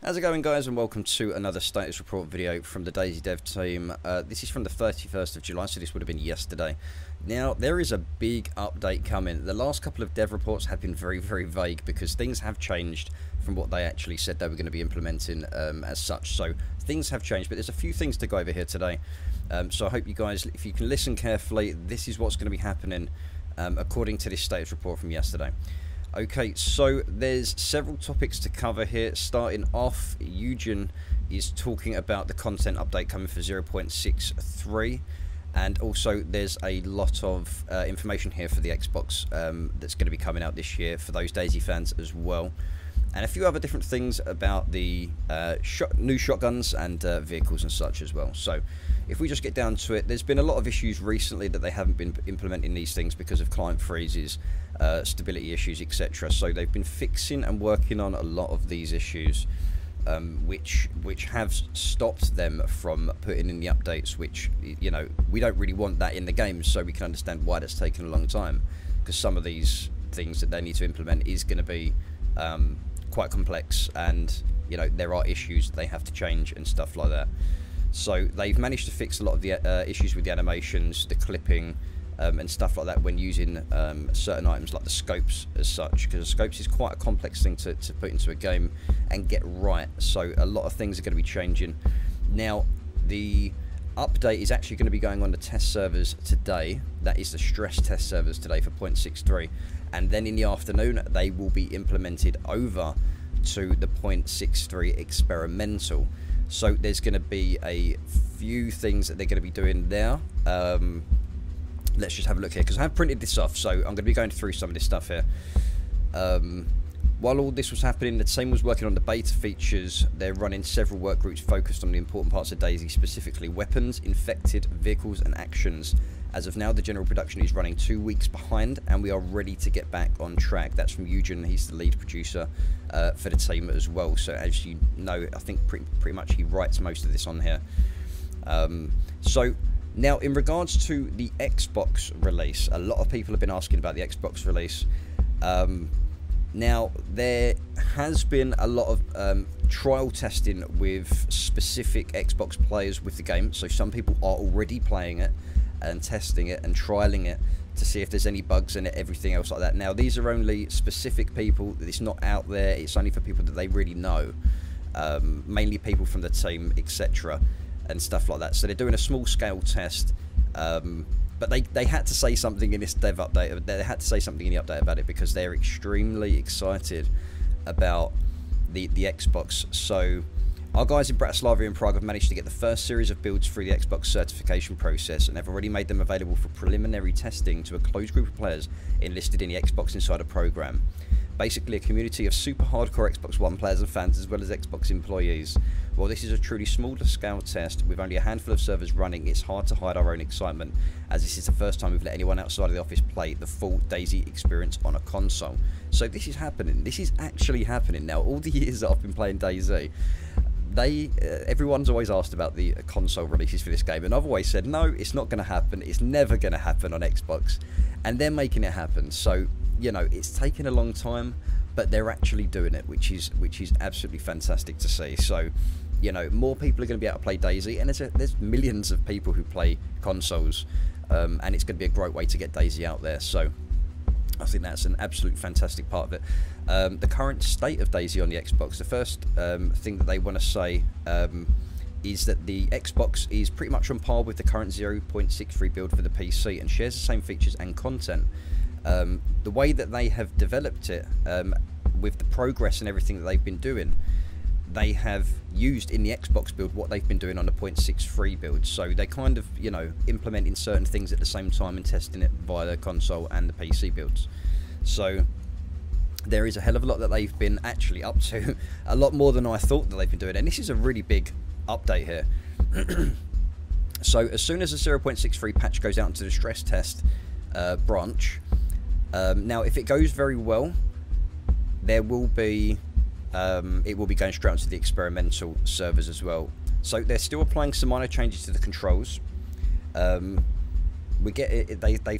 How's it going, guys, and welcome to another status report video from the DayZ dev team. This is from the 31st of July, so this would have been yesterday. Now, there is a big update coming. The last couple of dev reports have been very, very vague because things have changed from what they actually said they were going to be implementing as such. So things have changed, but there's a few things to go over here today. So I hope you guys, if you can listen carefully, this is what's going to be happening according to this status report from yesterday. Okay, so there's several topics to cover here. Starting off, Eugen is talking about the content update coming for 0.63, and also there's a lot of information here for the Xbox that's going to be coming out this year for those DayZ fans as well, and a few other different things about the new shotguns and vehicles and such as well. So if we just get down to it, there's been a lot of issues recently that they haven't been implementing these things because of client freezes, stability issues, etc. So they've been fixing and working on a lot of these issues, which have stopped them from putting in the updates, which, you know, we don't really want that in the game, so we can understand why that's taken a long time, because some of these things that they need to implement is going to be quite complex, and, you know, there are issues that they have to change and stuff like that. So they've managed to fix a lot of the issues with the animations, the clipping, and stuff like that when using certain items like the scopes as such, because the scopes is quite a complex thing to put into a game and get right. So a lot of things are going to be changing. Now, the update is actually going to be going on the test servers today. That is the stress test servers today for 0.63, and then in the afternoon they will be implemented over to the 0.63 experimental. So there's going to be a few things that they're going to be doing there. Let's just have a look here, because I have printed this off, so I'm going to be going through some of this stuff here. While all this was happening, the team was working on the beta features. They're running several work groups focused on the important parts of DayZ, specifically weapons, infected, vehicles and actions. As of now, the general production is running 2 weeks behind, and we are ready to get back on track. That's from Eugen. He's the lead producer for the team as well. So as you know, I think pretty much he writes most of this on here. So now, in regards to the Xbox release, a lot of people have been asking about the Xbox release. Now, there has been a lot of trial testing with specific Xbox players with the game. So some people are already playing it and testing it and trialing it to see if there's any bugs in it, everything else like that. Now, these are only specific people. It's not out there. It's only for people that they really know, mainly people from the team, etc. and stuff like that. So they're doing a small scale test, but they had to say something in this dev update. They had to say something in the update about it because they're extremely excited about the Xbox. So our guys in Bratislava and Prague have managed to get the first series of builds through the Xbox certification process, and they've already made them available for preliminary testing to a closed group of players enlisted in the Xbox Insider program. Basically a community of super hardcore Xbox One players and fans, as well as Xbox employees. While this is a truly smaller scale test with only a handful of servers running, it's hard to hide our own excitement, as this is the first time we've let anyone outside of the office play the full DayZ experience on a console. So this is happening. This is actually happening now. All the years that I've been playing DayZ, everyone's always asked about the console releases for this game, and I've always said no, it's not going to happen. It's never going to happen on Xbox, and they're making it happen. So, you know, it's taken a long time, but they're actually doing it, which is absolutely fantastic to see. So, you know, more people are going to be able to play DayZ, and there's millions of people who play consoles, and it's going to be a great way to get DayZ out there. So I think that's an absolute fantastic part of it. The current state of DayZ on the Xbox, the first thing that they want to say is that the Xbox is pretty much on par with the current 0.63 build for the PC and shares the same features and content. The way that they have developed it, with the progress and everything that they've been doing, they have used in the Xbox build what they've been doing on the 0.63 build. So they kind of, you know, implementing certain things at the same time and testing it via the console and the PC builds. So there is a hell of a lot that they've been actually up to, a lot more than I thought that they've been doing, and this is a really big update here. So as soon as the 0.63 patch goes out into the stress test branch, now if it goes very well, there will be it will be going straight onto the experimental servers as well. So they're still applying some minor changes to the controls. They've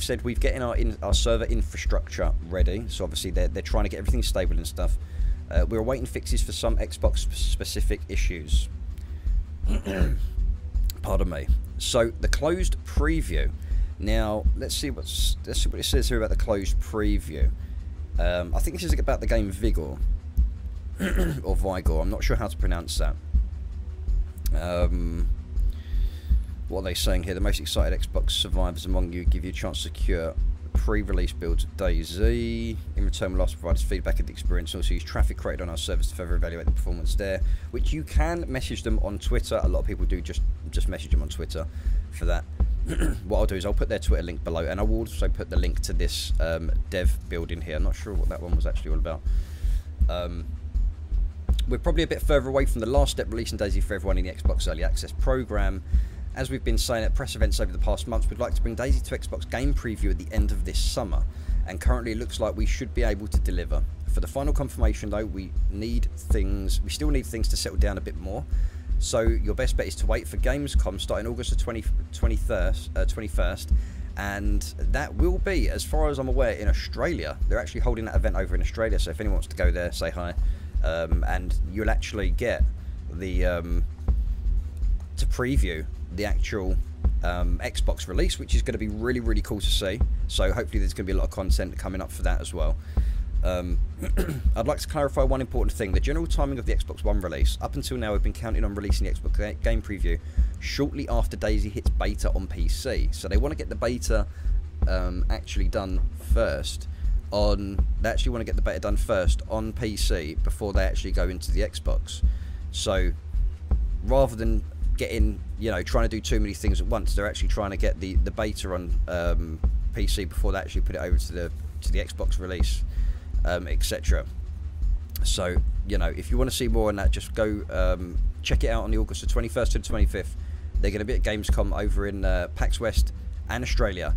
said we're getting our server infrastructure ready. So obviously they're trying to get everything stable and stuff. we're awaiting fixes for some Xbox specific issues. Pardon me. So the closed preview. Now let's see what it says here about the closed preview. I think this is about the game Vigor or Vigor. I'm not sure how to pronounce that. What are they saying here? The most excited Xbox survivors among you give you a chance to secure pre-release builds of DayZ. In return, we'll also provide us feedback of the experience and also use traffic created on our service to further evaluate the performance there, which you can message them on Twitter. A lot of people do just message them on Twitter for that. What I'll do is I'll put their Twitter link below, and I will also put the link to this dev build in here. I'm not sure what that one was actually all about. We're probably a bit further away from the last step, releasing DayZ for everyone in the Xbox Early Access program. As we've been saying at press events over the past months, we'd like to bring DayZ to Xbox Game Preview at the end of this summer, and currently it looks like we should be able to deliver. For the final confirmation though, we still need things to settle down a bit more, so your best bet is to wait for Gamescom starting August the 21st, and that will be, as far as I'm aware, in Australia. They're actually holding that event over in Australia, so if anyone wants to go there, say hi, and you'll actually get the to preview the actual Xbox release, which is going to be really, really cool to see. So hopefully there's going to be a lot of content coming up for that as well. I'd like to clarify one important thing. The general timing of the Xbox One release. Up until now, we've been counting on releasing the Xbox Game Preview shortly after DayZ hits beta on PC. So they want to get the beta actually done first. They actually want to get the beta done first on PC before they actually go into the Xbox. So rather than trying to do too many things at once, they're actually trying to get the beta on PC before they actually put it over to the Xbox release, etc. So if you want to see more on that, just go check it out on the August the 21st to the 25th. They're going to be at Gamescom over in PAX West and Australia,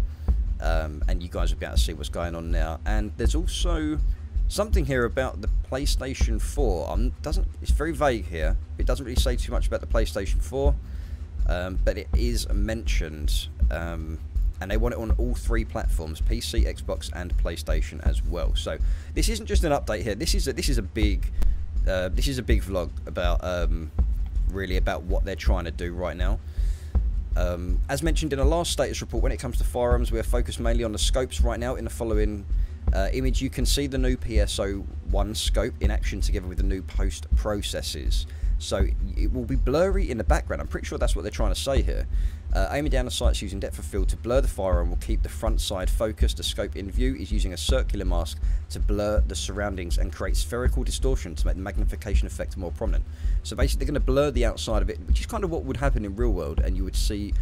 and you guys will be able to see what's going on now. And there's also something here about the PlayStation 4. It's very vague here. It doesn't really say too much about the PlayStation 4, but it is mentioned, and they want it on all three platforms: PC, Xbox, and PlayStation as well. So this isn't just an update here. This is a big vlog about really about what they're trying to do right now. As mentioned in the last status report, when it comes to firearms, we are focused mainly on the scopes right now. In the following image, you can see the new PSO1 scope in action together with the new post processes. So it will be blurry in the background. I'm pretty sure that's what they're trying to say here. Aiming down the sights using depth of field to blur the firearm will keep the front side focused. The scope in view is using a circular mask to blur the surroundings and create spherical distortion to make the magnification effect more prominent. So basically they're going to blur the outside of it, which is kind of what would happen in real world, and you would see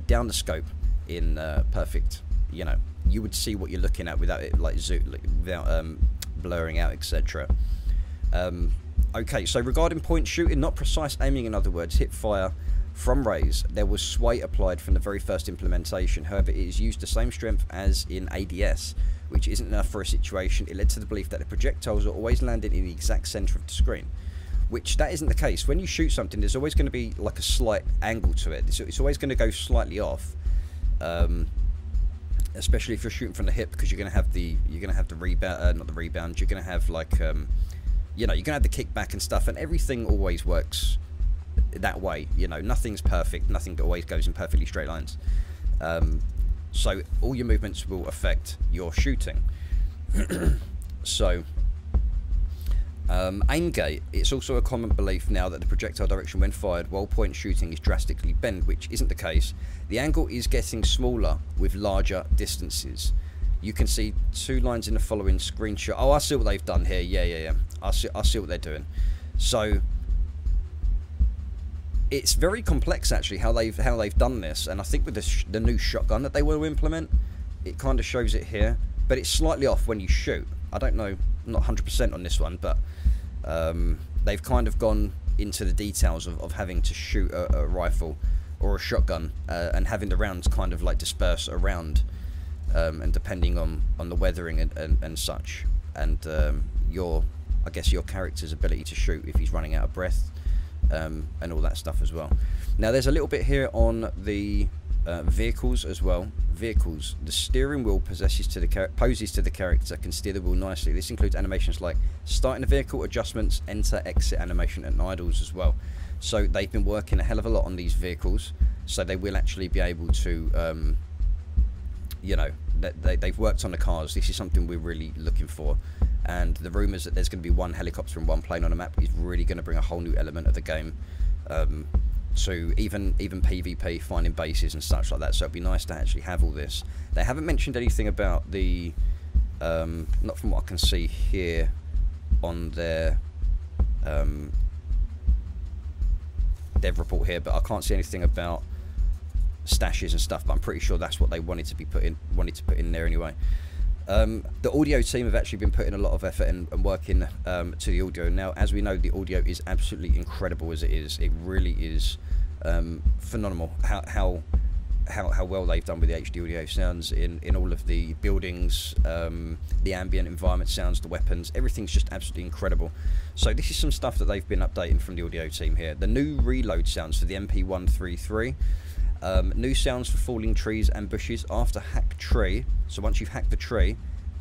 down the scope in perfect, you would see what you're looking at without it without blurring out, etc. Okay, so regarding point shooting, not precise aiming, in other words, hip fire from Rays, there was sway applied from the very first implementation. However, it is used the same strength as in ADS, which isn't enough for a situation. It led to the belief that the projectiles are always landing in the exact center of the screen, which that isn't the case. When you shoot something, there's always going to be like a slight angle to it. It's always going to go slightly off, especially if you're shooting from the hip, because you're going to have the rebound, not the rebound. You're going to have like you're going to have the kickback and stuff, and everything always works that way. Nothing's perfect. Nothing always goes in perfectly straight lines. So all your movements will affect your shooting. So aim gate. It's also a common belief now that the projectile direction when fired while point shooting is drastically bent, which isn't the case. The angle is getting smaller with larger distances. You can see two lines in the following screenshot. Oh, I see what they've done here. Yeah. I see what they're doing. So it's very complex actually how they've done this, and I think with the new shotgun that they will implement, it kind of shows it here, but it's slightly off when you shoot. I don't know, I'm not 100% on this one, but they've kind of gone into the details of having to shoot a rifle or a shotgun and having the rounds kind of like disperse around, and depending on the weathering and such, and I guess your character's ability to shoot if he's running out of breath, and all that stuff as well. Now there's a little bit here on the vehicles as well. Vehicles. The steering wheel poses to the character can steer the wheel nicely. This includes animations like starting the vehicle, adjustments, enter, exit animation, and idles as well. So they've been working a hell of a lot on these vehicles, so they will actually be able to, you know, they've worked on the cars. This is something we're really looking for, and the rumours that there's going to be one helicopter and one plane on a map is really going to bring a whole new element of the game. To even PvP, finding bases and such like that. So it'd be nice to actually have all this. They haven't mentioned anything about the, not from what I can see here on their dev report here, but I can't see anything about stashes and stuff. But I'm pretty sure that's what they wanted to put in there anyway. The audio team have actually been putting a lot of effort and working to the audio. Now, as we know, the audio is absolutely incredible as it is. It really is phenomenal how well they've done with the HD audio sounds in all of the buildings, the ambient environment sounds, the weapons. Everything's just absolutely incredible. So this is some stuff that they've been updating from the audio team here. The new reload sounds for the MP133. New sounds for falling trees and bushes after hack tree. So once you've hacked the tree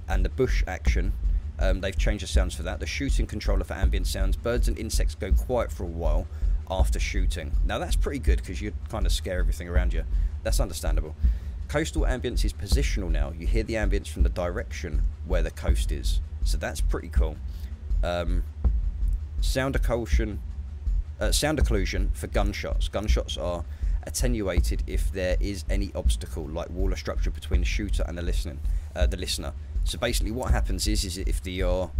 and the bush action, they've changed the sounds for that. The shooting controller for ambient sounds. Birds and insects go quiet for a while after shooting. Now that's pretty good because you kind of scare everything around you. That's understandable. Coastal ambience is positional now. You hear the ambience from the direction where the coast is. So that's pretty cool. Sound occlusion for gunshots. Gunshots are attenuated if there is any obstacle like wall or structure between the shooter and the listener. So basically what happens is if you're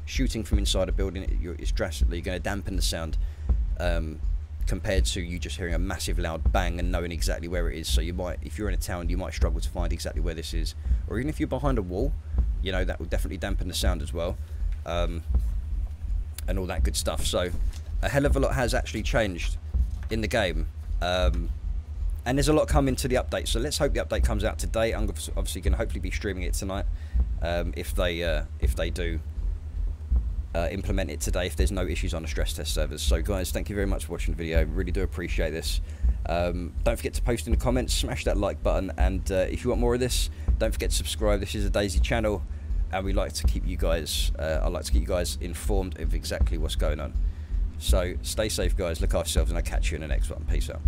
shooting from inside a building, it's drastically going to dampen the sound compared to you just hearing a massive loud bang and knowing exactly where it is. So you might, if you're in a town, you might struggle to find exactly where this is, or even if you're behind a wall, you know, that will definitely dampen the sound as well, and all that good stuff. So a hell of a lot has actually changed in the game. And there's a lot coming to the update, so let's hope the update comes out today. I'm obviously going to hopefully be streaming it tonight, if they do implement it today, if there's no issues on the stress test servers. So guys, thank you very much for watching the video, really do appreciate this. Don't forget to post in the comments, smash that like button, and if you want more of this, don't forget to subscribe. This is a DayZ channel, and we like to keep you guys, I like to keep you guys informed of exactly what's going on. So stay safe guys, look after yourselves, and I'll catch you in the next one. Peace out.